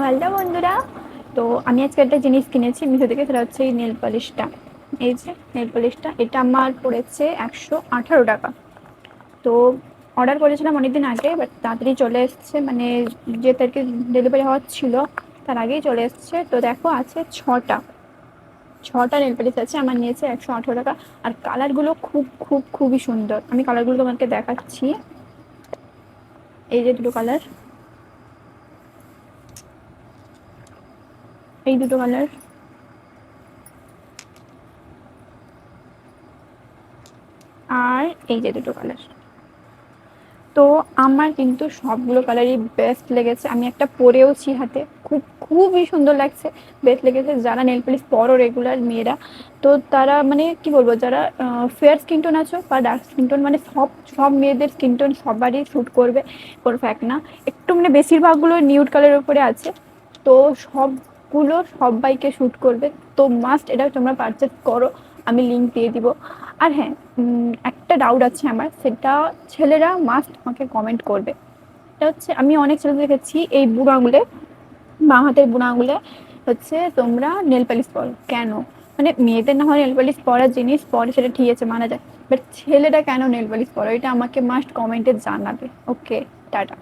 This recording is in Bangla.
হ্যালো বন্ধুরা। তো আমি আজকে একটা জিনিস কিনেছি মিশো থেকে, সেটা হচ্ছে এই নেল পলিশটা। এই যে নেল পলিশটা, এটা আমার পড়েছে 118 টাকা। তো অর্ডার করেছিলাম অনেকদিন আগে, বাট তাড়াতাড়ি চলে এসছে, মানে যে তারিখে ডেলিভারি হওয়ার ছিল তার আগেই চলে এসছে। তো দেখো আছে ছটা ছটা নেল পলিশ আছে, আমার নিয়েছে 118 টাকা। আর কালারগুলো খুবই সুন্দর। আমি কালারগুলো তোমাকে দেখাচ্ছি। এই যে দুটো কালার, এই দুটো কালার, আর এই যে দুটো কালার। তো আমার কিন্তু সবগুলো কালারই বেস্ট লেগেছে। আমি একটা পরেওছি হাতে, খুবই সুন্দর লাগছে, বেস্ট লেগেছে। যারা নেল পলিশ পরো রেগুলার মেয়েরা, তো তারা মানে কি বলবো, যারা ফেয়ার স্কিন টোন আছো বা ডার্ক স্কিন টোন, মানে সব সব মেয়েদের স্কিন টোন সবারই শ্যুট করবে, পারফেক্ট না। একটু মানে বেশিরভাগগুলো নিউড কালারের উপরে আছে, তো সবগুলো সবাইকে শ্যুট করবে। তো মাস্ট এটা তোমরা পারচেস করো, আমি লিঙ্ক দিয়ে দিব। আর হ্যাঁ, একটা ডাউট আছে আমার, সেটা ছেলেরা মাস্ট আমাকে কমেন্ট করবে। এটা হচ্ছে, আমি অনেক ছেলে দেখেছি এই বুড়ো আঙুলে, বাঁ হাতের বুড়ো আঙুলে হচ্ছে তোমরা নেল পালিশ পরো কেন? মানে মেয়েদের না হয় নেল পালিশ পরার জিনিস পরে, সেটা ঠিক আছে, মানা যায়, বাট ছেলেরা কেন নেল পালিশ পরো, এটা আমাকে মাস্ট কমেন্টে জানাবে। ওকে, টাটা।